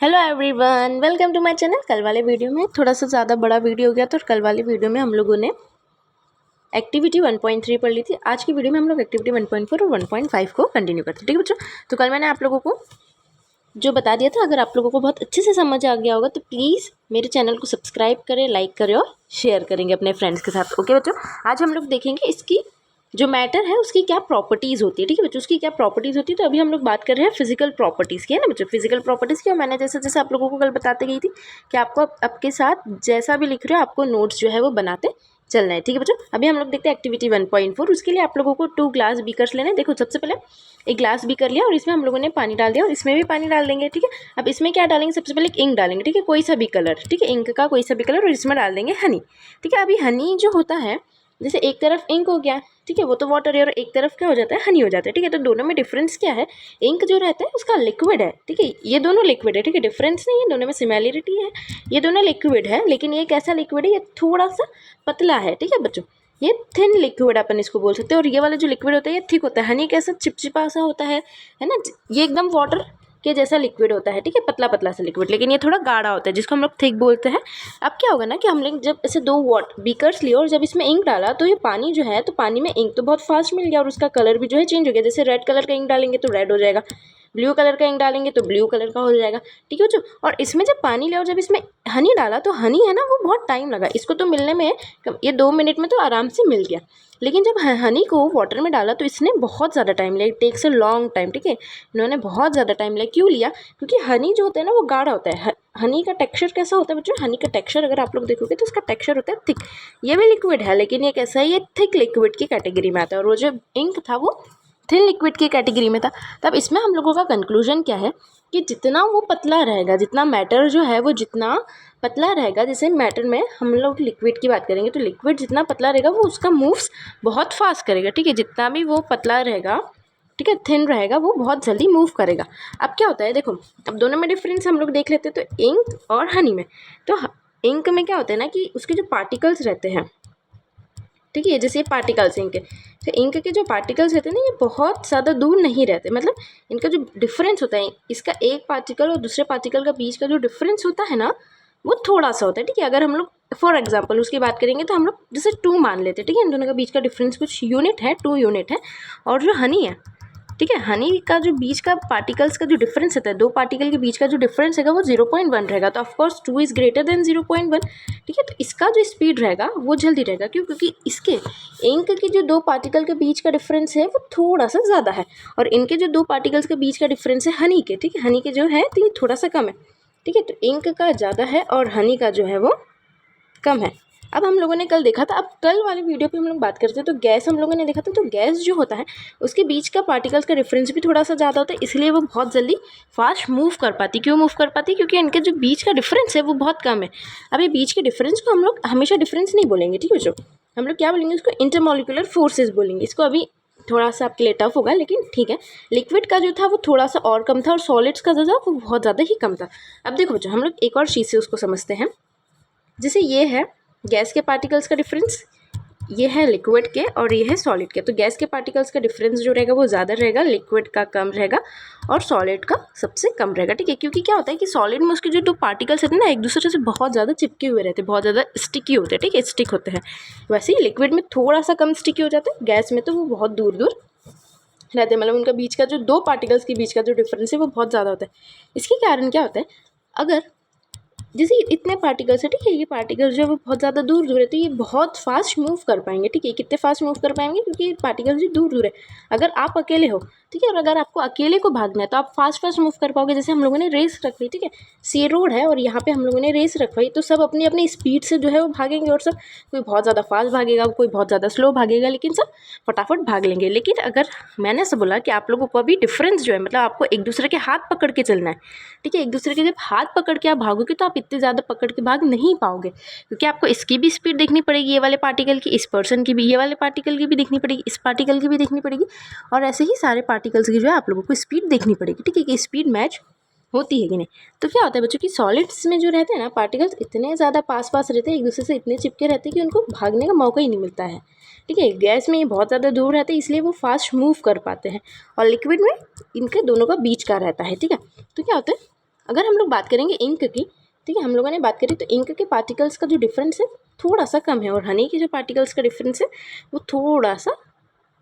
Hello everyone, welcome to my channel. कल वाले video में थोड़ा सा ज़्यादा बड़ा वीडियो हो गया, तो कल वाले वीडियो में हम लोगों ने एक्टिविटी 1.3 पढ़ ली थी। आज की वीडियो में हम लोग एक्टिविटी 1.4 और 1.5 को कंटिन्यू करते हैं। ठीक है बच्चों, तो कल मैंने आप लोगों को जो बता दिया था, अगर आप लोगों को बहुत अच्छे से समझ आ गया होगा तो प्लीज़ मेरे चैनल को सब्सक्राइब करें, लाइक करें और शेयर करेंगे अपने फ्रेंड्स के साथ। ओके बच्चों, आज हम लोग देखेंगे इसकी जो मैटर है उसकी क्या प्रॉपर्टीज़ होती है। ठीक है बच्चों, उसकी क्या प्रॉपर्टीज़ होती है। तो अभी हम लोग बात कर रहे हैं फिजिकल प्रॉपर्टीज़ की, है ना बच्चों। फिजिकल प्रॉपर्टीज़ की, और मैंने जैसे जैसे आप लोगों को कल बताते गई थी कि आपको आपके साथ जैसा भी लिख रहे हो आपको नोट्स जो है वो बनाते चलना है। ठीक है बच्चों, अभी हम लोग देखते हैं एक्टिविटी 1.4। उसके लिए आप लोगों को 2 ग्लास बीकर्स लेने हैं। देखो, सबसे पहले एक ग्लास बीकर लिया और इसमें हम लोगों ने पानी डाल दिया और इसमें भी पानी डाल देंगे। ठीक है, अब इसमें क्या डालेंगे, सबसे पहले इंक डालेंगे। ठीक है, कोई सा भी कलर, ठीक है, इंक का कोई सा भी कलर, और इसमें डाल देंगे हनी। ठीक है, अभी हनी जो होता है, जैसे एक तरफ इंक हो गया, ठीक है, वो तो वाटर है, और एक तरफ क्या हो जाता है, हनी हो जाता है। ठीक है, तो दोनों में डिफरेंस क्या है, इंक जो रहता है उसका लिक्विड है। ठीक है, ये दोनों लिक्विड है। ठीक है, डिफरेंस नहीं है, दोनों में सिमिलरिटी है। ये दोनों लिक्विड है, लेकिन ये कैसा लिक्विड है, ये थोड़ा सा पतला है। ठीक है बच्चों, ये थिन लिक्विड अपन इसको बोल सकते हैं। और ये वाला जो लिक्विड होता है ये थिक होता है। हनी कैसा चिपचिपा सा होता है ना, ये एकदम वाटर के जैसा लिक्विड होता है। ठीक है, पतला पतला सा लिक्विड, लेकिन ये थोड़ा गाढ़ा होता है, जिसको हम लोग थिक बोलते हैं। अब क्या होगा ना कि हम लोग जब ऐसे 2 बीकर्स लिए और जब इसमें इंक डाला तो ये पानी जो है, तो पानी में इंक तो बहुत फास्ट मिल गया और उसका कलर भी जो है चेंज हो गया। जैसे रेड कलर का इंक डालेंगे तो रेड हो जाएगा, ब्लू कलर का इंक डालेंगे तो ब्लू कलर का हो जाएगा। ठीक है बच्चों, और इसमें जब पानी लिया और जब इसमें हनी डाला तो हनी है ना, वो बहुत टाइम लगा इसको तो मिलने में। ये 2 मिनट में तो आराम से मिल गया, लेकिन जब हनी को वाटर में डाला तो इसने बहुत ज़्यादा टाइम लिया। It takes a long time. ठीक है, इन्होंने बहुत ज़्यादा टाइम लिया। क्यों लिया? क्योंकि हनी जो होता है ना वो गाढ़ा होता है। हनी का टेक्सचर कैसा होता है बच्चों, हनी का टेक्सचर अगर आप लोग देखोगे तो उसका टेक्सचर होता है थिक। ये भी लिक्विड है, लेकिन ये कैसा है, ये थिक लिक्विड की कैटेगरी में आता है, और वो जो इंक था वो थिन लिक्विड की कैटेगरी में था। तब इसमें हम लोगों का कंक्लूजन क्या है कि जितना वो पतला रहेगा, जितना मैटर जो है वो जितना पतला रहेगा, जैसे मैटर में हम लोग लिक्विड की बात करेंगे तो लिक्विड जितना पतला रहेगा वो उसका मूव्स बहुत फास्ट करेगा। ठीक है, जितना भी वो पतला रहेगा, ठीक है, थिन रहेगा, वो बहुत जल्दी मूव करेगा। अब क्या होता है, देखो, अब दोनों में डिफरेंस हम लोग देख लेते हैं। तो इंक और हनी में, तो इंक में क्या होता है ना कि उसके जो पार्टिकल्स रहते हैं, ठीक है, जैसे पार्टिकल्स इंक के, तो इंक के जो पार्टिकल्स रहते हैं ना, ये बहुत ज़्यादा दूर नहीं रहते। मतलब इनका जो डिफरेंस होता है, इसका एक पार्टिकल और दूसरे पार्टिकल का बीच का जो डिफरेंस होता है ना, वो थोड़ा सा होता है। ठीक है, अगर हम लोग फॉर एग्जांपल उसकी बात करेंगे तो हम लोग जैसे 2 मान लेते हैं। ठीक है, इन दोनों का बीच का डिफरेंस कुछ यूनिट है, 2 यूनिट है। और जो हनी है, ठीक है, हनी का जो बीच का पार्टिकल्स का जो डिफरेंस रहता है, 2 पार्टिकल के बीच का जो डिफरेंस रहेगा वो 0.1 रहेगा। तो ऑफकोर्स 2 इज़ ग्रेटर देन 0.1। ठीक है, तो इसका जो स्पीड रहेगा वो जल्दी रहेगा। क्यों? क्योंकि इसके इंक के जो 2 पार्टिकल के बीच का डिफरेंस है वो थोड़ा सा ज़्यादा है, और इनके जो 2 पार्टिकल्स के बीच का डिफरेंस है हनी के, ठीक है, हनी के जो है तो ये थोड़ा सा कम है। ठीक है, तो इंक का ज़्यादा है और हनी का जो है वो कम है। अब हम लोगों ने कल देखा था, अब कल वाली वीडियो पे हम लोग बात करते हैं तो गैस हम लोगों ने देखा था। तो गैस जो होता है उसके बीच का पार्टिकल्स का डिफरेंस भी थोड़ा सा ज़्यादा होता है, इसलिए वो बहुत जल्दी फास्ट मूव कर पाती। क्यों मूव कर पाती? क्योंकि इनके जो बीच का डिफरेंस है वो बहुत कम है। अब ये बीच के डिफरेंस को हम लोग हमेशा डिफरेंस नहीं बोलेंगे, ठीक है बच्चों, हम लोग क्या बोलेंगे, उसको इंटरमोलिकुलर फोर्सेज बोलेंगे। इसको अभी थोड़ा सा आपके लिए टफ होगा, लेकिन ठीक है। लिक्विड का जो था वो थोड़ा सा और कम था, और सॉलिड्स का जो था वो बहुत ज़्यादा ही कम था। अब देखो बच्चों, हम लोग एक और चीज़ से उसको समझते हैं। जैसे ये है गैस के पार्टिकल्स का डिफरेंस, ये है लिक्विड के, और ये है सॉलिड के। तो गैस के पार्टिकल्स का डिफरेंस जो रहेगा वो ज़्यादा रहेगा, लिक्विड का कम रहेगा, और सॉलिड का सबसे कम रहेगा। ठीक है, क्योंकि क्या होता है कि सॉलिड में उसके जो 2 पार्टिकल्स होते हैं ना, एक दूसरे से बहुत ज़्यादा चिपके हुए रहते हैं, बहुत ज़्यादा स्टिकी होते हैं। ठीक है, स्टिक होते हैं। वैसे ही लिक्विड में थोड़ा सा कम स्टिकी हो जाते हैं, गैस में तो वो बहुत दूर दूर रहते हैं। मतलब उनका बीच का जो 2 पार्टिकल्स के बीच का जो डिफरेंस है वो बहुत ज़्यादा होता है। इसके कारण क्या होता है, अगर जैसे इतने पार्टिकल्स है, ठीक है, ये पार्टिकल्स जो है वो बहुत ज़्यादा दूर दूर है, तो ये बहुत फास्ट मूव कर पाएंगे। ठीक है, कितने फास्ट मूव कर पाएंगे, क्योंकि ये पार्टिकल्स जो दूर दूर है। अगर आप अकेले हो, ठीक है, और अगर आपको अकेले को भागना है तो आप फास्ट फास्ट मूव कर पाओगे। जैसे हम लोगों ने रेस रखी, ठीक है, सी रोड है और यहाँ पे हम लोगों ने रेस रखवाई, तो सब अपनी अपनी स्पीड से जो है वो भागेंगे, और सब कोई बहुत ज़्यादा फास्ट भागेगा, कोई बहुत ज़्यादा स्लो भागेगा, लेकिन सब फटाफट भाग लेंगे। लेकिन अगर मैंने ऐसा बोला कि आप लोगों को अभी डिफरेंस जो है, मतलब आपको एक दूसरे के हाथ पकड़ के चलना है। ठीक है, एक दूसरे के जब हाथ पकड़ के आप भागोगे तो आप इतने ज़्यादा पकड़ के भाग नहीं पाओगे, क्योंकि आपको इसकी भी स्पीड देखनी पड़ेगी, ये वाले पार्टिकल की, इस पर्सन की भी, ये वाले पार्टिकल की भी देखनी पड़ेगी, इस पार्टिकल की भी देखनी पड़ेगी, और ऐसे ही सारे पार्टिकल्स की जो है आप लोगों को स्पीड देखनी पड़ेगी। ठीक है, कि स्पीड मैच होती है कि नहीं। तो क्या होता है बच्चों की सॉलिड्स में जो रहते हैं ना पार्टिकल्स, इतने ज़्यादा पास पास रहते हैं, एक दूसरे से इतने चिपके रहते हैं कि उनको भागने का मौका ही नहीं मिलता है। ठीक है, गैस में ये बहुत ज़्यादा दूर रहते हैं, इसलिए वो फास्ट मूव कर पाते हैं, और लिक्विड में इनके दोनों का बीच का रहता है। ठीक है, तो क्या होता है, अगर हम लोग बात करेंगे इंक की, ठीक है, हम लोगों ने बात करी तो इंक के पार्टिकल्स का जो डिफरेंस है थोड़ा सा कम है और हनी के जो पार्टिकल्स का डिफरेंस है वो थोड़ा सा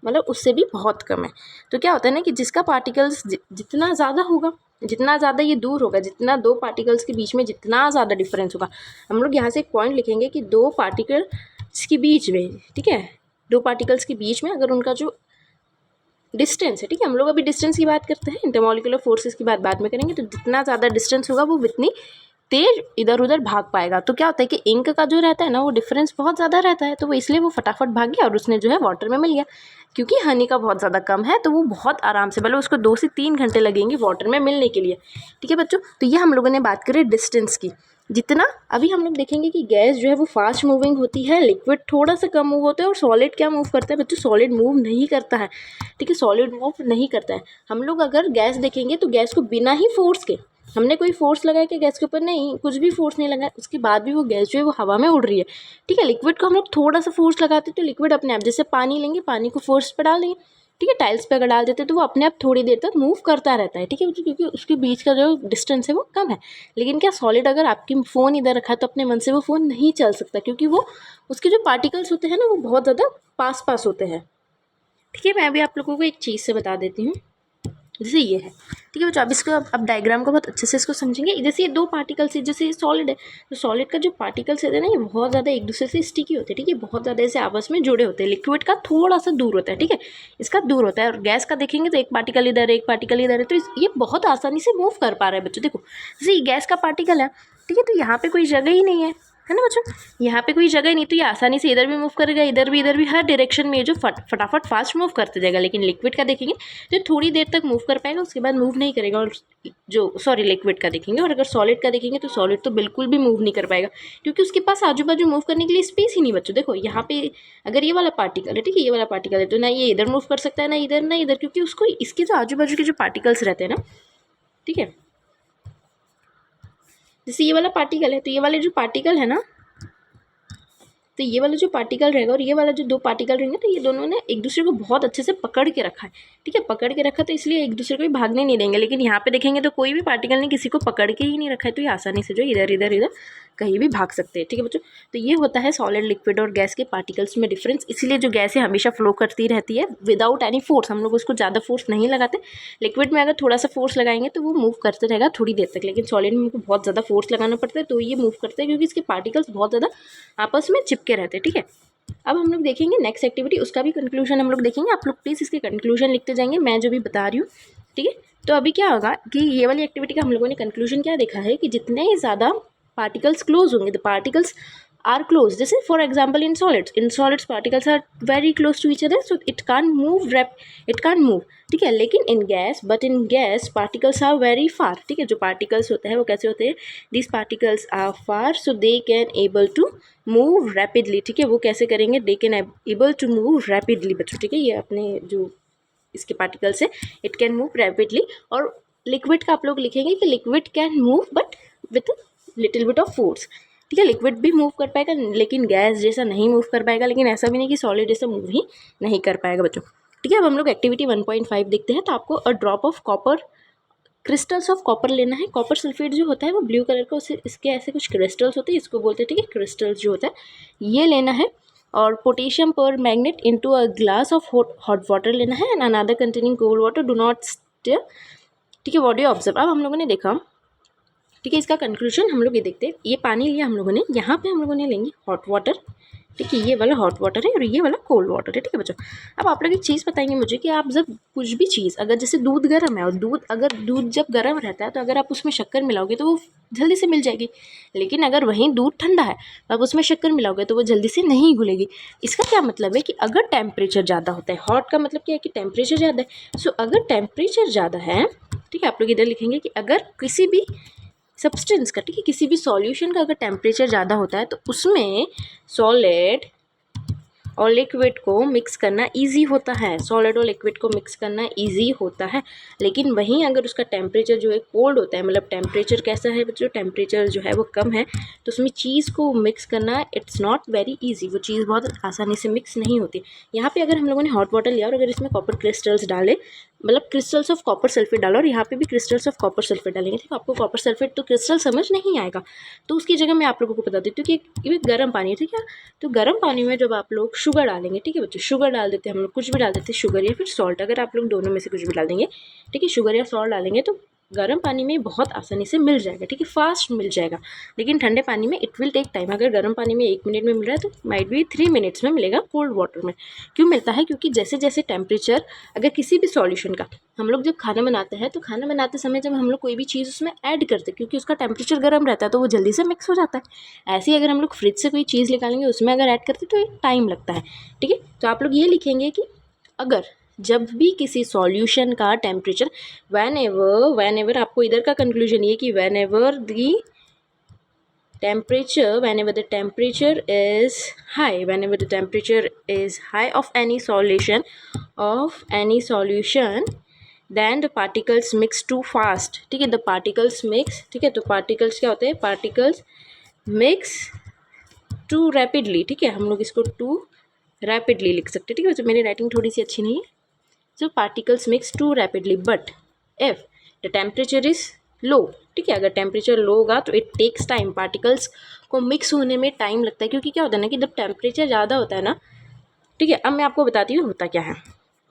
मतलब उससे भी बहुत कम है। तो क्या होता है ना कि जिसका पार्टिकल्स जितना ज़्यादा होगा, जितना ज़्यादा ये दूर होगा, जितना दो पार्टिकल्स के बीच में जितना ज़्यादा डिफरेंस होगा, हम लोग यहाँ से एक पॉइंट लिखेंगे कि दो पार्टिकल्स के बीच में, ठीक है, दो पार्टिकल्स के बीच में अगर उनका जो डिस्टेंस है, ठीक है, हम लोग अभी डिस्टेंस की बात करते हैं, इंटरमॉलिक्यूलर फोर्सेस की बात बाद में करेंगे, तो जितना ज़्यादा डिस्टेंस होगा वो उतनी तेज इधर उधर भाग पाएगा। तो क्या होता है कि इंक का जो रहता है ना वो डिफरेंस बहुत ज़्यादा रहता है, तो वो इसलिए वो फटाफट भाग गया और उसने जो है वाटर में मिल गया। क्योंकि हनी का बहुत ज़्यादा कम है तो वो बहुत आराम से, मतलब उसको 2 से 3 घंटे लगेंगे वाटर में मिलने के लिए, ठीक है बच्चों। तो ये हम लोगों ने बात करी डिस्टेंस की। जितना अभी हम लोग देखेंगे कि गैस जो है वो फास्ट मूविंग होती है, लिक्विड थोड़ा सा कम मूव होता है, और सॉलिड क्या मूव करता है बच्चों, सॉलिड मूव नहीं करता है, ठीक है, सॉलिड मूव नहीं करता है। हम लोग अगर गैस देखेंगे तो गैस को बिना ही फोर्स के, हमने कोई फोर्स लगाया कि गैस के ऊपर, नहीं, कुछ भी फोर्स नहीं लगाया, उसके बाद भी वो गैस जो है वो हवा में उड़ रही है, ठीक है। लिक्विड को हम लोग थोड़ा सा फोर्स लगाते तो लिक्विड अपने आप, जैसे पानी लेंगे, पानी को फोर्स पे डाल देंगे, ठीक है, टाइल्स पे अगर डाल देते तो वो अपने आप थोड़ी देर तक मूव करता रहता है, ठीक है, क्योंकि उसके बीच का जो डिस्टेंस है वो कम है। लेकिन क्या सॉलिड, अगर आपकी फ़ोन इधर रखा है तो अपने मन से वो फ़ोन नहीं चल सकता, क्योंकि वो उसके जो पार्टिकल्स होते हैं ना वो बहुत ज़्यादा पास पास होते हैं, ठीक है। मैं अभी आप लोगों को एक चीज़ से बता देती हूँ, जैसे ये है, ठीक है बच्चों, अब इसको अब डायग्राम को बहुत अच्छे से इसको समझेंगे। जैसे ये दो पार्टिकल्स है, जैसे ये सॉलिड है, तो सॉलिड का जो पार्टिकल्स होते हैं ना ये बहुत ज़्यादा एक दूसरे से स्टिकी होते हैं, ठीक है, बहुत ज़्यादा ऐसे आपस में जुड़े होते हैं। लिक्विड का थोड़ा सा दूर होता है, ठीक है, इसका दूर होता है, और गैस का देखेंगे तो एक पार्टिकल इधर है, एक पार्टिकल इधर है, तो ये बहुत आसानी से मूव कर पा रहा है बच्चों। देखो जैसे ये गैस का पार्टिकल है, ठीक है, तो यहाँ पर कोई जगह ही नहीं है ना बच्चों, यहाँ पे कोई जगह नहीं, तो ये आसानी से इधर भी मूव करेगा, इधर भी, हर डायरेक्शन में ये जो फटाफट फास्ट मूव करते जाएगा। लेकिन लिक्विड का देखेंगे तो थोड़ी देर तक मूव कर पाएगा, उसके बाद मूव नहीं करेगा। और जो लिक्विड का देखेंगे, और अगर सॉलिड का देखेंगे तो सॉलिड तो बिल्कुल भी मूव नहीं कर पाएगा, क्योंकि उसके पास आजू बाजू मूव करने के लिए स्पेस ही नहीं बच्चों। देखो यहाँ पे अगर ये वाला पार्टिकल है, ठीक है, ये वाला पार्टिकल है, तो ना ये इधर मूव कर सकता है, ना इधर ना इधर, क्योंकि उसको इसके जो आजू बाजू के जो पार्टिकल्स रहते हैं ना, ठीक है, जैसे ये वाला पार्टिकल है, तो ये वाले जो पार्टिकल है ना, तो ये वाला जो पार्टिकल रहेगा और ये वाला जो दो पार्टिकल रहेंगे, तो ये दोनों ने एक दूसरे को बहुत अच्छे से पकड़ के रखा है, ठीक है, पकड़ के रखा, तो इसलिए एक दूसरे को भी भागने नहीं देंगे। लेकिन यहाँ पे देखेंगे तो कोई भी पार्टिकल ने किसी को पकड़ के ही नहीं रखा है, तो ये आसानी से जो इधर इधर कहीं भी भाग सकते हैं, ठीक है बच्चों। तो ये होता है सॉलिड, लिक्विड और गैस के पार्टिकल्स में डिफरेंस। इसीलिए जो गैस है हमेशा फ्लो करती रहती है विदाउट एनी फोर्स, हम लोग उसको ज़्यादा फोर्स नहीं लगाते। लिक्विड में अगर थोड़ा सा फोर्स लगाएंगे तो वो मूव करते रहेगा थोड़ी देर तक, लेकिन सॉलिड में उनको बहुत ज़्यादा फोर्स लगाना पड़ता है, तो ये मूव करता है, क्योंकि इसके पार्टिकल्स बहुत ज़्यादा आपस में चिपके रहते हैं, ठीक है। अब हम लोग देखेंगे नेक्स्ट एक्टिविटी, उसका भी कंक्लूजन हम लोग देखेंगे। आप लोग प्लीज़ इसके कंक्लूजन लिखते जाएंगे, मैं जो भी बता रही हूँ, ठीक है। तो अभी क्या होगा कि ये वाली एक्टिविटी का हम लोगों ने कंक्लूजन क्या देखा है कि जितने ज़्यादा पार्टिकल्स क्लोज होंगे, द पार्टिकल्स आर क्लोज, जैसे for example in solids particles are very close to each other, so it can't move, ठीक है। लेकिन in gas particles are very far, ठीक है, जो पार्टिकल्स होते हैं वो कैसे होते हैं, this particles are far, so they can able to move rapidly, ठीक है, वो कैसे करेंगे, they can able to move rapidly बच्चों, ठीक है। ये अपने जो इसके पार्टिकल्स है, इट कैन मूव रैपिडली। और लिक्विड का आप लोग लिखेंगे कि liquid can move but with little bit of force, ठीक है, लिक्विड भी मूव कर पाएगा लेकिन गैस जैसा नहीं मूव कर पाएगा, लेकिन ऐसा भी नहीं कि सॉलिड जैसा मूव ही नहीं कर पाएगा बच्चों, ठीक है। अब हम लोग एक्टिविटी 1.5 देखते हैं। तो आपको a drop of copper, crystals of copper लेना है। कॉपर सल्फेट जो होता है वो ब्लू कलर का, उससे इसके ऐसे कुछ क्रिस्टल्स होते हैं, इसको बोलते हैं, ठीक है, क्रिस्टल्स जो होता है ये लेना है। और पोटेशियम पर magnet into a glass of hot water लेना है, and another containing cold water, do not stir, ठीक है, व्हाट डू यू ऑब्जर्व। अब हम लोगों ने देखा, ठीक है, इसका कंक्लूजन हम लोग ये देखते हैं। ये पानी लिया हम लोगों ने, यहाँ पे हम लोगों ने लेंगे हॉट वाटर, ठीक है, ये वाला हॉट वाटर है और ये वाला कोल्ड वाटर है, ठीक है बच्चों। अब आप लोग एक चीज़ बताएंगे मुझे कि आप जब कुछ भी चीज़, अगर जैसे दूध गर्म है और दूध जब गर्म रहता है तो अगर आप उसमें शक्कर मिलाओगे तो वो जल्दी से मिल जाएगी, लेकिन अगर वहीं दूध ठंडा है तो आप उसमें शक्कर मिलाओगे तो वो जल्दी से नहीं घुलेगी। इसका क्या मतलब है कि अगर टेम्परेचर ज़्यादा होता है, हॉट का मतलब क्या है कि टेम्परेचर ज़्यादा है, सो अगर टेम्परेचर ज़्यादा है, ठीक है, आप लोग इधर लिखेंगे कि अगर किसी भी सब्सटेंस का, ठीक है, किसी भी सॉल्यूशन का अगर टेम्परेचर ज़्यादा होता है तो उसमें सॉलिड और लिक्विड को मिक्स करना इजी होता है, सॉलिड और लिक्विड को मिक्स करना इजी होता है। लेकिन वहीं अगर उसका टेम्परेचर जो है कोल्ड होता है, मतलब टेम्परेचर कैसा है बच्चों, टेम्परेचर जो है वो कम है, तो उसमें चीज़ को मिक्स करना इट्स नॉट वेरी इजी, वो चीज़ बहुत आसानी से मिक्स नहीं होती। यहाँ पे अगर हम लोगों ने हॉट वाटर लिया और अगर इसमें कॉपर क्रिस्टल्स डाले, मतलब क्रिस्टल्स ऑफ कॉपर सल्फेट डालो और यहाँ पे भी क्रिस्टल्स ऑफ कॉपर सल्फेट डालेंगे। ठीक है, आपको कॉपर सल्फेट तो क्रिस्टल समझ नहीं आएगा, तो उसकी जगह मैं आप लोगों को बता देती हूँ कि ये गर्म पानी है। ठीक है, तो गर्म पानी में जब आप लोग शुगर डालेंगे, ठीक है बच्चों, शुगर डाल देते हैं हम लोग, कुछ भी डाल देते हैं, शुगर या फिर सॉल्ट, अगर आप लोग दोनों में से कुछ भी डाल देंगे, ठीक है, शुगर या सॉल्ट डालेंगे तो गर्म पानी में बहुत आसानी से मिल जाएगा। ठीक है, फास्ट मिल जाएगा, लेकिन ठंडे पानी में इट विल टेक टाइम। अगर गर्म पानी में 1 मिनट में मिल रहा है तो माइट भी 3 मिनट्स में मिलेगा कोल्ड वाटर में। क्यों मिलता है? क्योंकि जैसे जैसे टेम्परेचर, अगर किसी भी सॉल्यूशन का हम लोग जब खाना बनाते हैं तो खाना बनाते समय जब हम लोग कोई भी चीज़ उसमें ऐड करते हैं, क्योंकि उसका टेम्परेचर गर्म रहता है तो वो जल्दी से मिक्स हो जाता है। ऐसे ही अगर हम लोग फ्रिज से कोई चीज़ निकालेंगे उसमें अगर ऐड करते तो टाइम लगता है। ठीक है, तो आप लोग ये लिखेंगे कि अगर जब भी किसी सॉल्यूशन का टेम्परेचर वैन एवर आपको इधर का कंक्लूजन ये कि van ever the temperature is high of any solution then the particles mix too fast। ठीक है, the particles mix, ठीक है, तो particles क्या होते हैं? particles mix too rapidly। ठीक है, हम लोग इसको too rapidly लिख सकते हैं। ठीक है, तो मेरी राइटिंग थोड़ी सी अच्छी नहीं है। So particles mix too rapidly but if the temperature is low। ठीक है, अगर टेम्परेचर लो होगा तो इट टेक्स टाइम, पार्टिकल्स को मिक्स होने में टाइम लगता है। क्योंकि क्या होता है ना कि जब टेम्परेचर ज़्यादा होता है ना, ठीक है, अब मैं आपको बताती हूँ होता क्या है।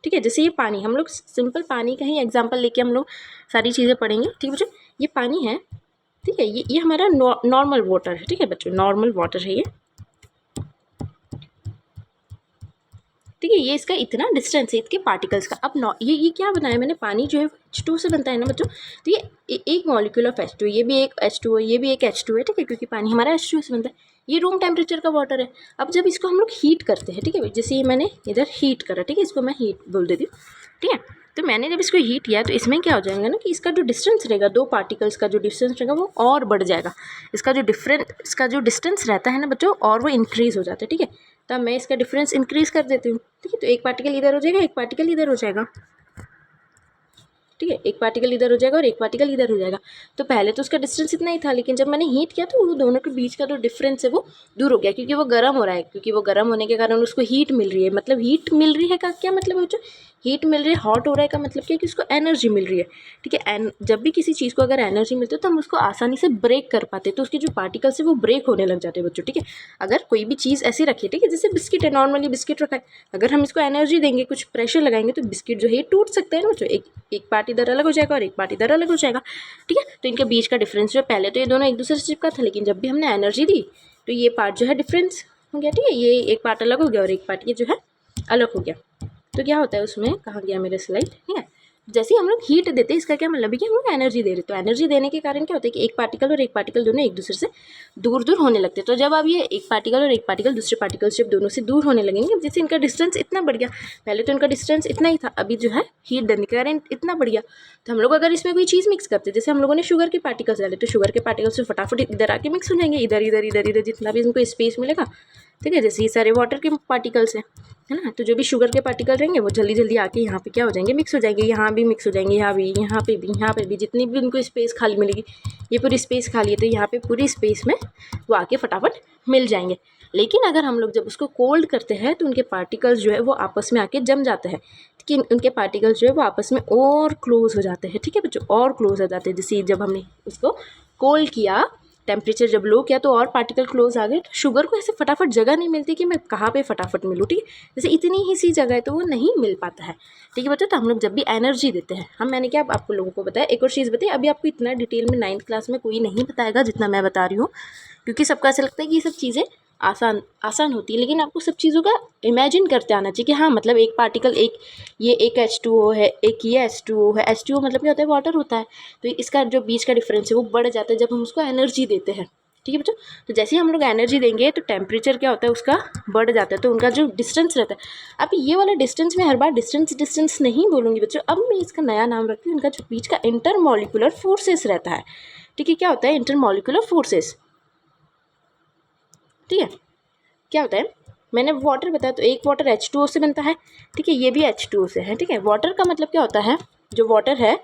ठीक है, जैसे ये पानी, हम लोग सिंपल पानी का ही एग्जांपल लेके हम लोग सारी चीज़ें पढ़ेंगे। ठीक है बच्चों, ये पानी है, ठीक है, ये हमारा नॉर्मल वाटर है। ठीक है बच्चों, नॉर्मल वाटर है ये। ठीक है, ये इसका इतना डिस्टेंस है इसके पार्टिकल्स का। अब ये क्या बनाया मैंने? पानी जो है H2 से बनता है ना बच्चों, तो ये एक मॉलिक्यूल ऑफ H2, ये भी एक H2 है, ये भी एक H2 है। ठीक है, क्योंकि पानी हमारा H2 से बनता है। ये रूम टेम्परेचर का वाटर है। अब जब इसको हम लोग हीट करते हैं, ठीक है, जैसे ये मैंने इधर हीट करा, ठीक है, इसको मैं हीट बोल देती हूँ। ठीक है, तो मैंने जब इसको हीट किया तो इसमें क्या हो जाएगा ना कि इसका जो डिस्टेंस रहेगा, दो पार्टिकल्स का जो डिस्टेंस रहेगा वो और बढ़ जाएगा। इसका जो डिस्टेंस रहता है ना बच्चों, और वो इंक्रीज़ हो जाता है। ठीक है, तब मैं इसका डिफरेंस इंक्रीज़ कर देती हूँ। ठीक है, तो एक पार्टिकल इधर हो जाएगा, एक पार्टिकल इधर हो जाएगा। ठीक है, एक पार्टिकल इधर हो जाएगा और एक पार्टिकल इधर हो जाएगा। तो पहले तो उसका डिस्टेंस इतना ही था, लेकिन जब मैंने हीट किया तो वो दोनों के बीच का जो डिफरेंस है वो दूर हो गया, क्योंकि वो गर्म हो रहा है। क्योंकि वो गर्म होने के कारण उसको हीट मिल रही है। मतलब हीट मिल रही है का क्या मतलब है? हीट मिल रही है, हॉट हो रहा है का मतलब क्या? कि उसको एनर्जी मिल रही है। ठीक है, जब भी किसी चीज़ को अगर एनर्जी मिलती है तो हम उसको आसानी से ब्रेक कर पाते हैं, तो उसके जो पार्टिकल्स है वो ब्रेक होने लग जाते हैं बच्चों। ठीक है, अगर कोई भी चीज़ ऐसी रखी है, ठीक है, जैसे बिस्किट है, नॉर्मली बिस्किट रखा है, अगर हम इसको एनर्जी देंगे, कुछ प्रेशर लगाएंगे तो बिस्किट जो है टूट सकता है ना बच्चों। एक पार्ट इधर अलग हो जाएगा और एक पार्ट इधर अलग हो जाएगा। ठीक है, तो इनके बीच का डिफरेंस जो है, पहले तो ये दोनों एक दूसरे से चिपका था, लेकिन जब भी हमने एनर्जी दी तो ये पार्ट जो है डिफरेंस हो गया। ठीक है, ये एक पार्ट अलग हो गया और एक पार्ट ये जो है अलग हो गया। तो क्या होता है उसमें, कहाँ गया मेरा स्लाइड? ठीक है, जैसे ही हम लोग हीट देते हैं, इसका क्या मतलब है कि हम लोग एनर्जी दे रहे हैं। तो एनर्जी देने के कारण क्या होता है कि एक पार्टिकल और एक पार्टिकल दोनों एक दूसरे से दूर दूर होने लगते हैं। तो जब अब ये एक पार्टिकल और एक पार्टिकल दूसरे पार्टिकल से दोनों से दूर होने लगेंगे, जैसे इनका डिस्टेंस इतना बढ़ गया, पहले तो इनका डिस्टेंस इतना ही था, अभी जो है हीट देने के कारण इतना बढ़ गया। तो हम लोग अगर इसमें कोई चीज़ मिक्स करते, जैसे हम लोगों ने शुगर के पार्टिकल्स डाले, तो शुगर के पार्टिकल्स फटाफट इधर आके मिक्स हो जाएंगे, इधर इधर इधर इधर जितना भी इनको स्पेस मिलेगा। ठीक है, जैसे ये सारे वाटर के पार्टिकल्स हैं, है ना, तो जो भी शुगर के पार्टिकल रहेंगे वो जल्दी जल्दी आके यहाँ पे क्या हो जाएंगे? मिक्स हो जाएंगे। यहाँ भी मिक्स हो जाएंगे, यहाँ भी, यहाँ पे भी, यहाँ पे भी, जितनी भी उनको स्पेस खाली मिलेगी, ये पूरी स्पेस खाली है तो यहाँ पे पूरी स्पेस में वो आके फटाफट मिल जाएंगे। लेकिन अगर हम लोग जब उसको कोल्ड करते हैं तो उनके पार्टिकल्स जो है वो आपस में आके जम जाते हैं, कि उनके पार्टिकल्स जो है वो आपस में और क्लोज हो जाते हैं। ठीक है बच्चों, और क्लोज हो जाते हैं। जैसे जब हमने उसको कोल्ड किया, टेम्परेचर जब लो किया तो और पार्टिकल क्लोज आ गए। तो शुगर को ऐसे फटाफट जगह नहीं मिलती कि मैं कहाँ पे फटाफट मिलूँ। ठीक है, जैसे इतनी ही सी जगह है तो वो नहीं मिल पाता है। ठीक है बच्चों, तो हम लोग जब भी एनर्जी देते हैं, मैंने क्या आपको लोगों को बताया। एक और चीज़ बताइए, अभी आपको इतना डिटेल में 9th क्लास में कोई नहीं बताएगा जितना मैं बता रही हूँ, क्योंकि सबको ऐसा लगता है कि ये सब चीज़ें आसान होती है, लेकिन आपको सब चीज़ों का इमेजिन करते आना चाहिए कि हाँ, मतलब एक पार्टिकल, एक H2O है, एक ये H2O है। H2O मतलब क्या होता है? वाटर होता है। तो इसका जो बीच का डिफरेंस है वो बढ़ जाता है जब हम उसको एनर्जी देते हैं। ठीक है बच्चों, तो जैसे ही हम लोग एनर्जी देंगे तो टेम्परेचर क्या होता है? उसका बढ़ जाता है, तो उनका जो डिस्टेंस रहता है। अब ये वाला डिस्टेंस में हर बार डिस्टेंस नहीं बोलूँगी बच्चों, अब मैं इसका नया नाम रखती हूँ, उनका जो बीच का इंटरमॉलिक्यूलर फोर्सेस रहता है। ठीक है, क्या होता है इंटरमॉलिक्यूलर फोर्सेस? ठीक है, क्या होता है? मैंने वाटर बताया, तो एक वाटर H2O से बनता है। ठीक है, ये भी H2O से है। ठीक है, वाटर का मतलब क्या होता है? जो वाटर है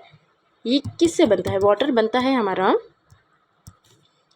ये किससे बनता है? वाटर बनता है हमारा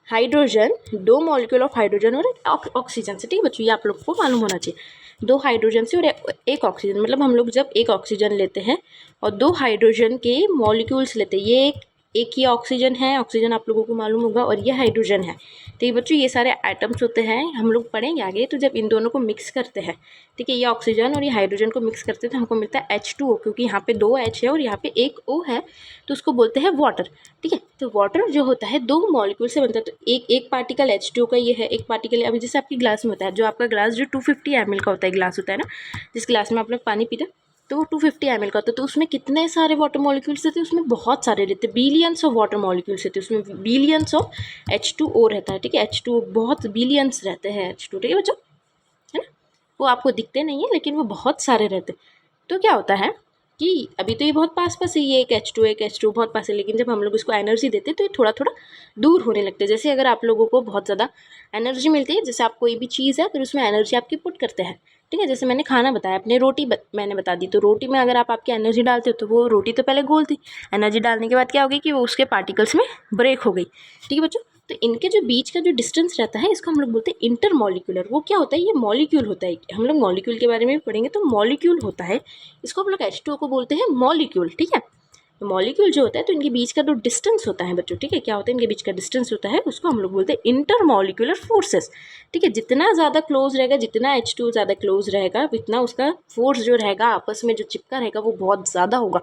हाइड्रोजन, 2 मॉलिक्यूल ऑफ हाइड्रोजन और ऑक्सीजन से। ठीक है बच्चों, ये आप लोग को मालूम होना चाहिए। 2 हाइड्रोजन से और एक ऑक्सीजन, मतलब हम लोग जब एक ऑक्सीजन लेते हैं और 2 हाइड्रोजन के मॉलिक्यूल्स लेते हैं, ये एक ही ऑक्सीजन है, ऑक्सीजन आप लोगों को मालूम होगा, और ये हाइड्रोजन है। तो ये बच्चों ये सारे एटम्स होते हैं, हम लोग पढ़ेंगे आगे। तो जब इन दोनों को मिक्स करते हैं, ठीक है, ये ऑक्सीजन और ये हाइड्रोजन को मिक्स करते हैं तो हमको मिलता है H2O, क्योंकि यहाँ पे 2 H है और यहाँ पे एक O है, तो उसको बोलते हैं वाटर। ठीक है, तो वाटर जो होता है 2 मॉलिक्यूल से बनता है। तो एक पार्टिकल H2O का ये है, एक पार्टिकल अभी जैसे आपकी ग्लास में होता है, जो आपका ग्लास जो 250 ml का होता है ग्लास होता है ना, जिस ग्लास में आप लोग पानी पीते हैं, तो वो 250 ml का होता है। तो उसमें कितने सारे वाटर मॉलिक्यूल्स रहते हैं, उसमें बहुत सारे रहते हैं, बिलियंस ऑफ वाटर मॉलिक्यूल्स रहते हैं, उसमें बिलियंस ऑफ H2O रहता है। ठीक है, H2O बहुत बिलियंस रहते हैं H2, ठीक है बच्चों, है ना। वो आपको दिखते नहीं है लेकिन वो बहुत सारे रहते हैं। तो क्या होता है कि अभी तो ये बहुत पास पास है, ये एक H2 बहुत पास है, लेकिन जब हम लोग इसको एनर्जी देते हैं तो ये थोड़ा थोड़ा दूर होने लगते हैं। जैसे अगर आप लोगों को बहुत ज़्यादा एनर्जी मिलती है, जैसे आप कोई भी चीज़ है तो उसमें एनर्जी आपकी पुट करते हैं। ठीक है, जैसे मैंने खाना बताया, अपने रोटी मैंने बता दी, तो रोटी में अगर आप आपकी एनर्जी डालते हो तो वो रोटी तो पहले गोल थी, एनर्जी डालने के बाद क्या हो गई कि वो उसके पार्टिकल्स में ब्रेक हो गई। ठीक है बच्चों, तो इनके जो बीच का जो डिस्टेंस रहता है इसको हम लोग बोलते हैं इंटरमॉलिक्यूलर। वो क्या होता है, ये मॉलिक्यूल होता है, हम लोग मॉलिक्यूल के बारे में भी पढ़ेंगे, तो मॉलिक्यूल होता है, इसको हम लोग H2O को बोलते हैं मॉलिक्यूल। ठीक है, तो मॉलिक्यूल जो होता है तो इनके बीच का जो डिस्टेंस होता है बच्चों, ठीक है, क्या होता है इनके बीच का डिस्टेंस होता है, उसको हम लोग बोलते हैं इंटरमॉलिक्यूलर फोर्सेस। ठीक है, जितना ज़्यादा क्लोज रहेगा, जितना H2O ज़्यादा क्लोज रहेगा, उतना उसका फोर्स जो रहेगा आपस में जो चिपका रहेगा वो बहुत ज़्यादा होगा।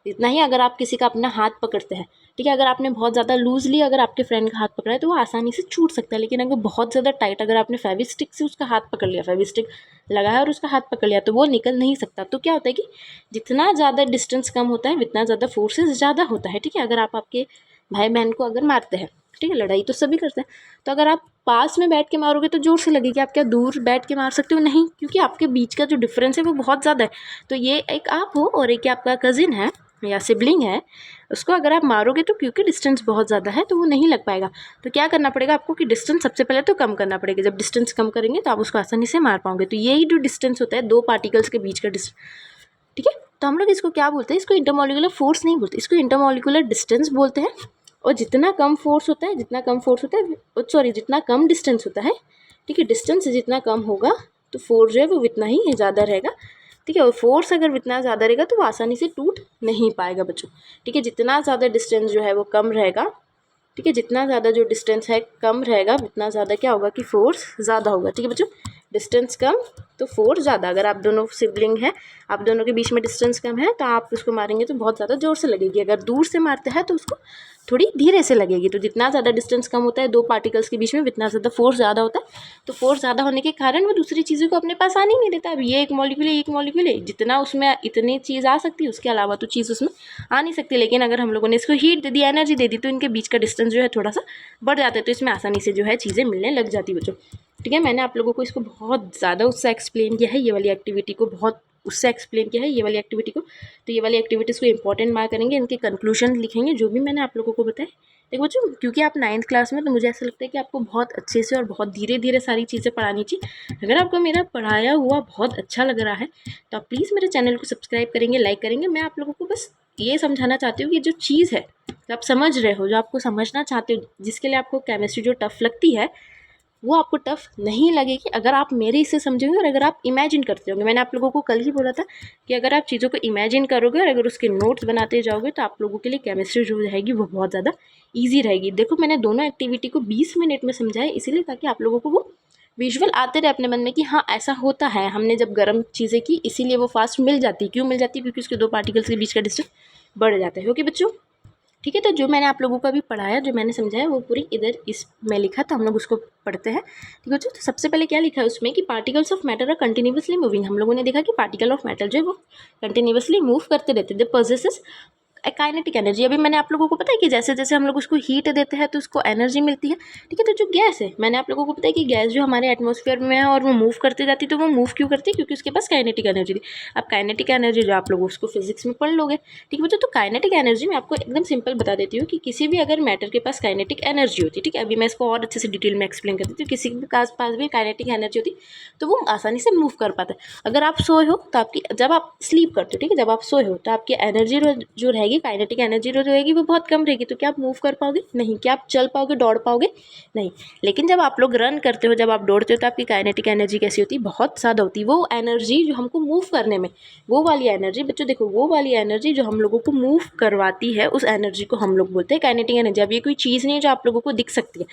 जितना ही अगर आप किसी का अपना हाथ पकड़ते हैं, ठीक है, अगर आपने बहुत ज़्यादा लूजली अगर आपके फ्रेंड का हाथ पकड़ा है तो वो आसानी से छूट सकता है, लेकिन अगर बहुत ज़्यादा टाइट अगर आपने फेविस्टिक से उसका हाथ पकड़ लिया, फेविस्टिक लगाया और उसका हाथ पकड़ लिया, तो वो निकल नहीं सकता। तो क्या होता है कि जितना ज़्यादा डिस्टेंस कम होता है उतना ज़्यादा फोर्सेस ज़्यादा होता है। ठीक है, अगर आप आपके भाई बहन को अगर मारते हैं, ठीक है, लड़ाई तो सभी करते हैं, तो अगर आप पास में बैठ के मारोगे तो जोर से लगेगी, आप क्या दूर बैठ के मार सकते हो? नहीं, क्योंकि आपके बीच का जो डिफरेंस है वो बहुत ज़्यादा है। तो ये एक आप हो और एक आपका कज़िन है या सिबलिंग है, उसको अगर आप मारोगे तो क्योंकि डिस्टेंस बहुत ज़्यादा है तो वो नहीं लग पाएगा। तो क्या करना पड़ेगा आपको कि डिस्टेंस सबसे पहले तो कम करना पड़ेगा। जब डिस्टेंस कम करेंगे तो आप उसको आसानी से मार पाओगे। तो यही जो डिस्टेंस होता है 2 पार्टिकल्स के बीच का डिस्टेंस, ठीक है, तो हम लोग इसको क्या बोलते हैं, इसको इंटरमॉलिक्यूलर फोर्स नहीं बोलते, इसको इंटरमॉलिक्यूलर डिस्टेंस बोलते हैं। और जितना कम फोर्स होता है, जितना कम डिस्टेंस होता है, ठीक है, डिस्टेंस जितना कम होगा तो फोर्स जो है वो उतना ही ज़्यादा रहेगा। ठीक है, और फोर्स अगर इतना ज़्यादा रहेगा तो वो आसानी से टूट नहीं पाएगा बच्चों। ठीक है, जितना ज़्यादा डिस्टेंस जो है वो कम रहेगा, ठीक है, जितना ज़्यादा जो डिस्टेंस है कम रहेगा उतना ज़्यादा क्या होगा कि फोर्स ज़्यादा होगा। ठीक है बच्चों, डिस्टेंस कम तो फोर्स ज़्यादा। अगर आप दोनों सिबलिंग हैं, आप दोनों के बीच में डिस्टेंस कम है तो आप उसको मारेंगे तो बहुत ज़्यादा ज़ोर से लगेगी, अगर दूर से मारते हैं तो उसको थोड़ी धीरे से लगेगी। तो जितना ज़्यादा डिस्टेंस कम होता है 2 पार्टिकल्स के बीच में उतना ज़्यादा फोर्स ज़्यादा होता है। तो फोर्स ज़्यादा होने के कारण वो दूसरी चीज़ों को अपने पास आने ही नहीं देता। अब ये एक मॉलिक्यूल है, जितना उसमें इतनी चीज़ आ सकती है उसके अलावा तो चीज़ उसमें आ नहीं सकती। लेकिन अगर हम लोगों ने इसको हीट दे दी, एनर्जी दे दी, तो इनके बीच का डिस्टेंस जो है थोड़ा सा बढ़ जाता है, तो इसमें आसानी से जो है चीज़ें मिलने लग जाती बच्चों। ठीक है, मैंने आप लोगों को इसको बहुत ज़्यादा उससे एक्सप्लेन किया है, ये वाली एक्टिविटी को बहुत उससे एक्सप्लेन किया है, ये वाली एक्टिविटी को। तो ये वाली एक्टिविटीज़ को इंपॉर्टेंट मार्क करेंगे, इनके कंक्लूजन लिखेंगे जो भी मैंने आप लोगों को बताया। देखो बच्चों, क्योंकि आप 9th क्लास में, तो मुझे ऐसा लगता है कि आपको बहुत अच्छे से और बहुत धीरे धीरे सारी चीज़ें पढ़ानी चाहिए। अगर आपको मेरा पढ़ाया हुआ बहुत अच्छा लग रहा है तो आप प्लीज़ मेरे चैनल को सब्सक्राइब करेंगे, लाइक करेंगे। मैं आप लोगों को बस ये समझाना चाहती हूँ कि जो चीज़ है जो आप समझ रहे हो, जो आपको समझना चाहते हो, जिसके लिए आपको केमिस्ट्री जो टफ़ लगती है वो आपको टफ़ नहीं लगेगी अगर आप मेरे इसे समझोगे और अगर आप इमेजिन करते होगे। मैंने आप लोगों को कल ही बोला था कि अगर आप चीज़ों को इमेजिन करोगे और अगर उसके नोट्स बनाते जाओगे तो आप लोगों के लिए केमिस्ट्री जो रहेगी वो बहुत ज़्यादा ईजी रहेगी। देखो, मैंने दोनों एक्टिविटी को 20 मिनट में समझाया, इसीलिए ताकि आप लोगों को वो विजुअल आते रहे अपने मन में कि हाँ ऐसा होता है, हमने जब गर्म चीज़ें की इसीलिए वो फास्ट मिल जाती है। क्यों मिल जाती है? क्योंकि उसके 2 पार्टिकल्स के बीच का डिस्टेंस बढ़ जाता है। ओके बच्चों, ठीक है, तो जो मैंने आप लोगों को अभी पढ़ाया, जो मैंने समझाया, वो पूरी इधर इसमें लिखा, तो हम लोग उसको पढ़ते हैं। ठीक है, तो सबसे पहले क्या लिखा है उसमें कि particles of matter are continuously moving. हम लोगों ने देखा कि पार्टिकल ऑफ मैटर जो है वो कंटिन्यूअसली मूव करते रहते हैं। दे पॉजेसेस काइनेटिक एनर्जी। अभी मैंने आप लोगों को पता है कि जैसे जैसे हम लोग उसको हीट देते हैं तो उसको एनर्जी मिलती है। ठीक है, तो जो गैस है, मैंने आप लोगों को पता है कि गैस जो हमारे एटमॉस्फेयर में है और वो मूव करती जाती है, तो वो मूव क्यों करती है? क्योंकि उसके पास काइनेटिक एनर्जी थी। अब काइनेटिक एनर्जी जो आप लोग उसको फिजिक्स में पढ़ लोगे। ठीक है बच्चों, तो काइनेटिक एनर्जी मैं आपको एकदम सिंपल बता देती हूँ कि किसी भी अगर मैटर के पास काइनेटिक एनर्जी होती है, ठीक है, अभी मैं इसको और अच्छे से डिटेल में एक्सप्लेन कर देती हूँ, किसी के पास भी काइनेटिक एनर्जी होती तो वो आसानी से मूव कर पाता है। अगर आप सोए हो तो आपकी, जब आप स्लीप करते हो, ठीक है, जब आप सोए हो तो आपकी एनर्जी जो रहेगी रहेगी, काइनेटिक एनर्जी जो रहेगी वो बहुत कम रहेगी। तो क्या आप मूव कर पाओगे? नहीं। क्या आप चल पाओगे, दौड़ पाओगे? नहीं। लेकिन जब आप लोग रन करते हो, जब आप दौड़ते हो, तो आपकी काइनेटिक एनर्जी कैसी होती है? बहुत ज़्यादा होती है। वो एनर्जी जो हमको मूव करने में, वो वाली एनर्जी बच्चों देखो, वो वाली एनर्जी जो हम लोगों को मूव करवाती है, उस एनर्जी को हम लोग बोलते हैं काइनेटिक एनर्जी। अब ये कोई चीज़ नहीं है जो आप लोगों को दिख सकती है,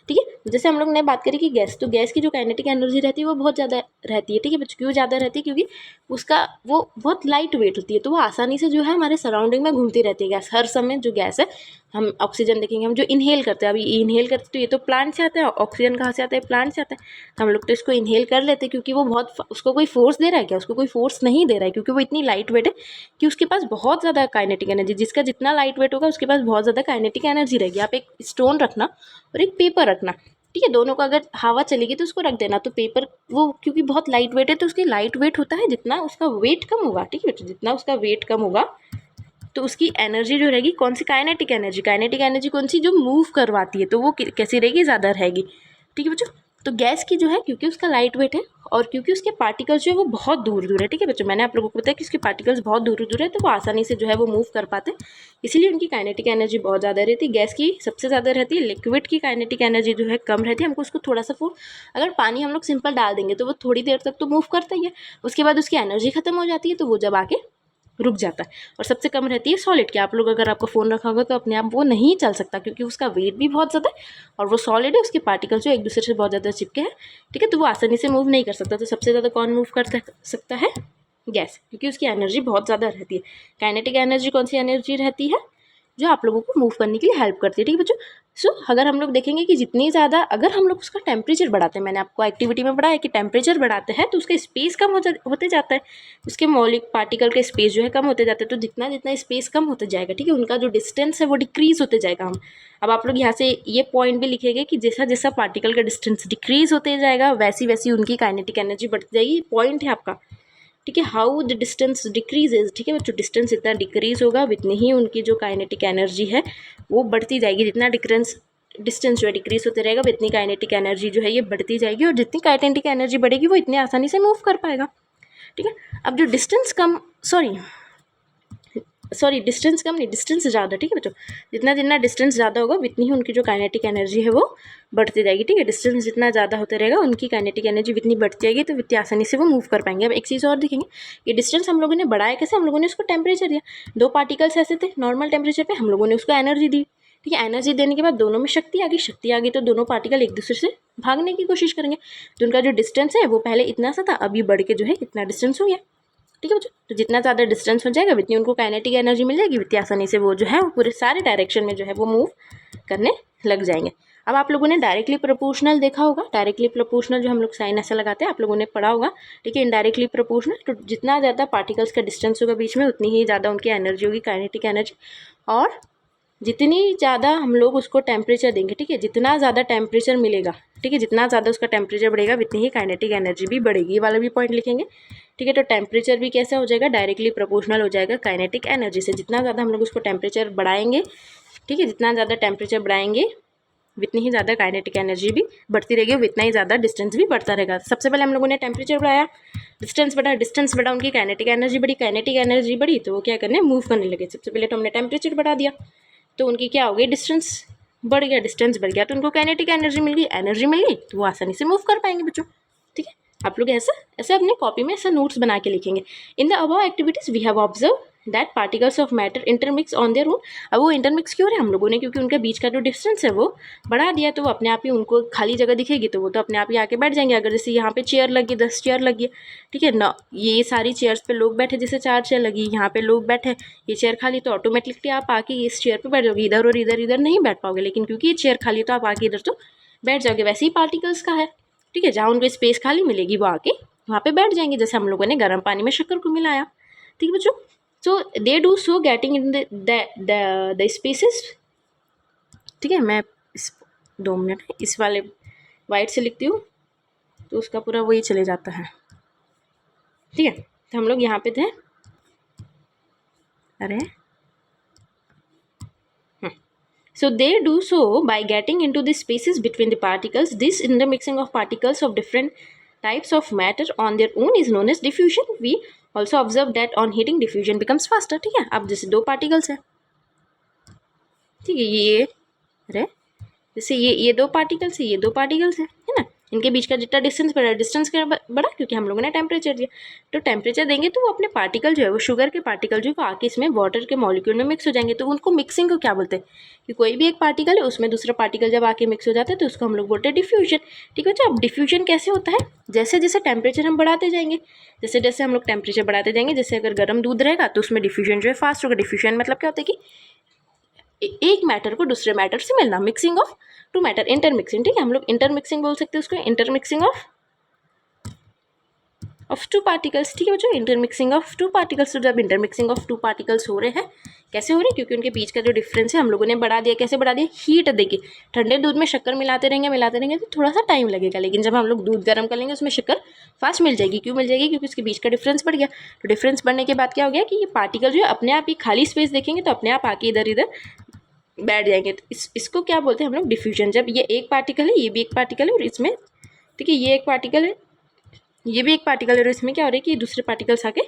ठीक है। जैसे हम लोग ने बात करी कि गैस, तो गैस की जो काइनेटिक एनर्जी रहती है वो बहुत ज़्यादा रहती है, ठीक है बच्चों। क्यों ज़्यादा रहती है? क्योंकि उसका वो बहुत लाइट वेट होती है, तो वो आसानी से जो है हमारे सराउंडिंग में घूमती रहती है गैस। हर समय जो गैस है, हम ऑक्सीजन देखेंगे, हम जो इनहेल करते हैं, अभी इनहेल करते तो ये तो प्लांट से आता है, ऑक्सीजन कहाँ से आता है? प्लांट से आता है। तो हम लोग तो इसको इनहेल कर लेते हैं क्योंकि वो बहुत, उसको कोई फोर्स दे रहा है क्या? उसको कोई फोर्स नहीं दे रहा है, क्योंकि वो इतनी लाइट वेट है कि उसके पास बहुत ज़्यादा काइनेटिक एनर्जी, जिसका जितना लाइट वेट होगा उसके पास बहुत ज़्यादा काइनेटिक एनर्जी रहेगी। आप एक स्टोन रखना और एक पेपर रखना, ठीक है, दोनों का अगर हवा चलेगी तो उसको रख देना। तो पेपर वो क्योंकि बहुत लाइट वेट है, तो उसकी लाइट वेट होता है, जितना उसका वेट कम होगा, ठीक है, जितना उसका वेट कम होगा तो उसकी एनर्जी जो रहेगी, कौन सी? Kinetic energy. काइनेटिक एनर्जी कौन सी? जो मूव करवाती है, तो वो कैसी रहेगी? ज़्यादा रहेगी, ठीक है बच्चों। तो गैस की जो है, क्योंकि उसका लाइट वेट है और क्योंकि उसके पार्टिकल्स जो है वो बहुत दूर दूर है, ठीक है बच्चों। मैंने आप लोगों को बताया कि उसके पार्टिकल्स बहुत दूर दूर है, तो वो आसानी से जो है वो मूव कर पाते हैं, इसीलिए उनकी काइनेटिक एनर्जी बहुत ज़्यादा रहती है। गैस की सबसे ज़्यादा रहती है, लिक्विड की काइनेटिक एनर्जी जो है कम रहती है। हमको उसको थोड़ा सा अगर पानी हम लोग सिंपल डाल देंगे तो वो थोड़ी देर तक तो मूव करता ही है, उसके बाद उसकी एनर्जी खत्म हो जाती है, तो वो जब आके रुक जाता है। और सबसे कम रहती है सॉलिड की। आप लोग अगर आपका फ़ोन रखा होगा तो अपने आप वो नहीं चल सकता, क्योंकि उसका वेट भी बहुत ज़्यादा है और वो सॉलिड है, उसके पार्टिकल्स जो एक दूसरे से बहुत ज़्यादा चिपके हैं, ठीक है, तो वो आसानी से मूव नहीं कर सकता। तो सबसे ज़्यादा कौन मूव कर सकता है? गैस, क्योंकि उसकी एनर्जी बहुत ज़्यादा रहती है। काइनेटिक एनर्जी कौन सी एनर्जी रहती है? जो आप लोगों को मूव करने के लिए हेल्प करती है, ठीक है बच्चों। सो अगर हम लोग देखेंगे कि जितनी ज़्यादा अगर हम लोग उसका टेम्परेचर बढ़ाते हैं, मैंने आपको एक्टिविटी में पढ़ा है कि टेम्परेचर बढ़ाते हैं तो उसका स्पेस कम होते जाता है, उसके मौलिक पार्टिकल का स्पेस जो है कम होते जाता है। तो जितना जितना स्पेस कम होते जाएगा, ठीक है, उनका जो डिस्टेंस है वो डिक्रीज होते जाएगा। हम अब आप लोग यहाँ से ये पॉइंट भी लिखेंगे कि जैसा जैसा पार्टिकल का डिस्टेंस डिक्रीज होते जाएगा वैसी वैसी उनकी काइनेटिक एनर्जी बढ़ती जाएगी। पॉइंट है आपका, ठीक है। हाउ द डिस्टेंस डिक्रीजेज, ठीक है बच्चों, डिस्टेंस जितना डिक्रीज होगा उतनी ही उनकी जो काइनेटिक एनर्जी है वो बढ़ती जाएगी। जितना डिस्टेंस जो है डिक्रीज होते रहेगा उतनी काइनेटिक एनर्जी जो है ये बढ़ती जाएगी, और जितनी काइनेटिक एनर्जी बढ़ेगी वो इतनी आसानी से मूव कर पाएगा, ठीक है। अब जो डिस्टेंस कम डिस्टेंस कम नहीं, डिस्टेंस ज़्यादा, ठीक है बच्चों, जितना जितना डिस्टेंस ज़्यादा होगा उतनी ही उनकी जो काइनेटिक एनर्जी है वो बढ़ती जाएगी, ठीक है। डिस्टेंस जितना ज़्यादा होता रहेगा उनकी काइनेटिक एनर्जी इतनी बढ़ती जाएगी, तो इतनी आसानी से वो मूव कर पाएंगे। अब एक चीज़ और देखेंगे, ये डिस्टेंस हम लोगों ने बढ़ाया कैसे? हम लोगों ने उसको टेम्परेचर दिया। दो पार्टिकल्स ऐसे थे नॉर्मल टेम्परेचर पर, हम लोगों ने उसको एनर्जी दी, ठीक है। एनर्जी देने के बाद दोनों में शक्ति आ गई, तो दोनों पार्टिकल एक दूसरे से भागने की कोशिश करेंगे। तो उनका जो डिस्टेंस है वो पहले इतना सा था, अभी बढ़ के जो है इतना डिस्टेंस हो गया, ठीक है बच्चों। तो जितना ज़्यादा डिस्टेंस हो जाएगा उतनी उनको काइनेटिक एनर्जी मिल जाएगी, उतनी आसानी से वो जो है पूरे सारे डायरेक्शन में जो है वो मूव करने लग जाएंगे। अब आप लोगों ने डायरेक्टली प्रोपोर्शनल देखा होगा, डायरेक्टली प्रोपोर्शनल जो हम लोग साइन ऐसा लगाते हैं आप लोगों ने पढ़ा होगा, ठीक है। इनडायरेक्टली प्रोपोर्शनल, तो जितना ज़्यादा पार्टिकल्स का डिस्टेंस होगा बीच में उतनी ही ज़्यादा उनकी एनर्जी होगी, काइनेटिक एनर्जी। और जितनी ज़्यादा हम लोग उसको टेम्परेचर देंगे, ठीक है, जितना ज़्यादा टेम्परेचर मिलेगा, ठीक है, जितना ज़्यादा उसका टेम्परेचर बढ़ेगा उतनी ही काइनेटिक एनर्जी भी बढ़ेगी। ये वाला भी पॉइंट लिखेंगे, ठीक है। तो टेम्परेचर भी कैसा हो जाएगा? डायरेक्टली प्रोपोर्शनल हो जाएगा काइनेटिक एनर्जी से। जितना ज़्यादा हम लोग उसको टेम्परेचर बढ़ाएंगे, ठीक है, जितना ज़्यादा टेम्परेचर बढ़ाएंगे उतनी ही ज़्यादा काइनेटिक एनर्जी भी बढ़ती रहेगी और उतना ही ज़्यादा डिस्टेंस भी बढ़ता रहेगा। सबसे पहले हम लोगों ने टेम्परेचर बढ़ाया, डिस्टेंस बढ़ा, उनकी काइनेटिक एनर्जी बढ़ी, तो वो क्या करने? मूव करने लगे। सबसे पहले तो हमने टेम्परेचर बढ़ा दिया, तो उनकी क्या हो गई? डिस्टेंस बढ़ गया, तो उनको काइनेटिक एनर्जी मिल गई, तो वो आसानी से मूव कर पाएंगे बच्चों, ठीक है। आप लोग ऐसे अपने कॉपी में ऐसा नोट्स बना के लिखेंगे। In the above activities we have observe that particles of matter intermix on their own. अब वो इंटरमिक्स क्यों रहे हम लोगों ने? क्योंकि उनके बीच का जो डिस्टेंस है वो बढ़ा दिया, तो वो अपने आप ही, उनको खाली जगह दिखेगी तो वो तो अपने आप ही आके बैठ जाएंगे। अगर जैसे यहाँ पे चेयर लगी, 10 चेयर लगी, ठीक है ना, ये सारी चेयर्स पे लोग बैठे, जैसे 4 चेयर लगी, यहाँ पे लोग बैठे, ये चेयर खाली, तो ऑटोमेटिकली आप आके इस चेयर पे बैठ जाओगे। इधर और इधर नहीं बैठ पाओगे, लेकिन क्योंकि ये चेयर खाली तो आप आके इधर तो बैठ जाओगे। वैसे ही पार्टिकल्स का है, ठीक है, जहाँ उनको स्पेस खाली मिलेगी वो आके वहाँ पे बैठ जाएंगे, जैसे हम लोगों ने गर्म पानी में शक्कर को मिलाया, ठीक है बच्चों। So they do so getting in the spaces, ठीक है। मैं इस 2 मिनट इस वाले वाइट से लिखती हूँ तो उसका पूरा वही चले जाता है, ठीक है। तो हम लोग यहाँ पे थे, अरे so they do so by getting into the spaces between the particles. This intermixing of particles of different types of matter on their own is known as diffusion. We also observe that on heating diffusion becomes faster, ठीक है। अब जैसे 2 particles है, ठीक है। ये अरे जैसे ये दो पार्टिकल्स है, ये दो पार्टिकल्स है ना, इनके बीच का जितना डिस्टेंस बढ़ा, डिस्टेंस क्या बढ़ा क्योंकि हम लोगों ने टेम्परेचर दिया। तो टेम्परेचर देंगे तो वो अपने पार्टिकल जो है, वो शुगर के पार्टिकल जो है वो आके इसमें वाटर के मॉलिक्यूल में मिक्स हो जाएंगे। तो उनको मिक्सिंग को क्या बोलते हैं कि कोई भी एक पार्टिकल है उसमें दूसरा पार्टिकल जब आके मिक्स हो जाता है तो उसको हम लोग बोलते हैं डिफ्यूजन। ठीक है। अब डिफ्यूजन कैसे होता है, जैसे जैसे टेम्परेचर हम बढ़ाते जाएंगे, जैसे जैसे हम लोग टेम्परेचर बढ़ाते जाएंगे, जैसे अगर गर्म दूध रहेगा तो उसमें डिफ्यूजन जो है फास्ट होगा। डिफ्यूजन मतलब क्या होता है कि एक मैटर को दूसरे मैटर से मिलना, mixing of two matter, intermixing. ठीक है, हम लोग इंटरमिक्सिंग बोल सकते हैं उसको, इंटरमिक्सिंग ऑफ टू पार्टिकल्स। ठीक है बच्चों, इंटरमिक्सिंग ऑफ टू पार्टिकल्स। तो जब इंटरमिक्सिंग ऑफ टू पार्टिकल्स हो रहे हैं, कैसे हो रहे हैं, क्योंकि उनके बीच का जो डिफरेंस है हम लोगों ने बढ़ा दिया। कैसे बढ़ा दिया, हीट देके। ठंडे दूध में शक्कर मिलाते रहेंगे तो थोड़ा सा टाइम लगेगा, लेकिन जब हम लोग दूध गर्म कर लेंगे उसमें शक्कर फास्ट मिल जाएगी। क्यों मिल जाएगी, क्योंकि उसके बीच का डिफरेंस बढ़ गया। तो डिफरेंस बढ़ने के बाद क्या हो गया कि ये पार्टिकल जो है अपने आप ही खाली स्पेस देखेंगे तो अपने आप आके इधर इधर बैठ जाएंगे। तो इसको क्या बोलते हैं हम लोग, डिफ्यूजन। जब ये एक पार्टिकल है, ये भी एक पार्टिकल है और इसमें, ठीक है, ये एक पार्टिकल है, ये भी एक पार्टिकल है और इसमें क्या हो रहा है कि दूसरे पार्टिकल्स आके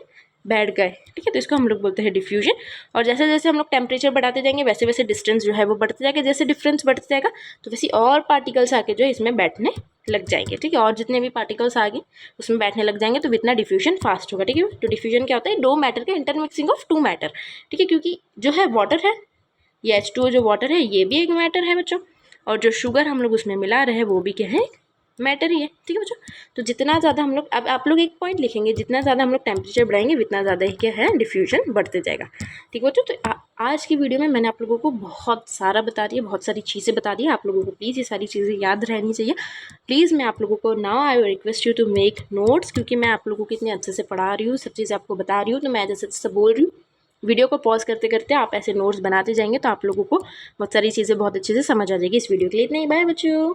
बैठ गए। ठीक है, तो इसको हम लोग बोलते हैं डिफ्यूजन। और जैसे जैसे हम लोग टेम्परेचर बढ़ाते जाएंगे वैसे वैसे डिस्टेंस जो है वो बढ़ते जाएगा। जैसे डिफरेंस बढ़ते जाएगा तो वैसे और पार्टिकल्स आके जो है इसमें बैठने लग जाएंगे। ठीक है, और जितने भी पार्टिकल्स आगे उसमें बैठने लग जाएंगे तो इतना डिफ्यूजन फास्ट होगा। ठीक है, तो डिफ्यूजन क्या होता है, दो मैटर का इंटरमिक्सिंग ऑफ टू मैटर। ठीक है, क्योंकि जो है वाटर है, ये H2O जो वाटर है ये भी एक मैटर है बच्चों, और जो शुगर हम लोग उसमें मिला रहे हैं वो भी क्या है, मैटर ही है। ठीक है बच्चों, तो जितना ज़्यादा हम लोग, अब आप लोग एक पॉइंट लिखेंगे, जितना ज़्यादा हम लोग टेम्परेचर बढ़ाएंगे उतना ज़्यादा ही क्या है, डिफ्यूजन बढ़ते जाएगा। ठीक है बच्चों, तो आज की वीडियो में मैंने आप लोगों को बहुत सारा बता दिया, बहुत सारी चीज़ें बता दी। आप लोगों को प्लीज़ ये सारी चीज़ें याद रहनी चाहिए। प्लीज़ मैं आप लोगों को now I request you to make notes, क्योंकि मैं आप लोगों को इतने अच्छे से पढ़ा रही हूँ, सब चीज़ें आपको बता रही हूँ, तो मैं जैसे जैसे बोल रही हूँ वीडियो को पॉज करते करते आप ऐसे नोट्स बनाते जाएंगे तो आप लोगों को बहुत सारी चीज़ें बहुत अच्छे से समझ आ जाएगी। इस वीडियो के लिए इतना ही, बाय बच्चों।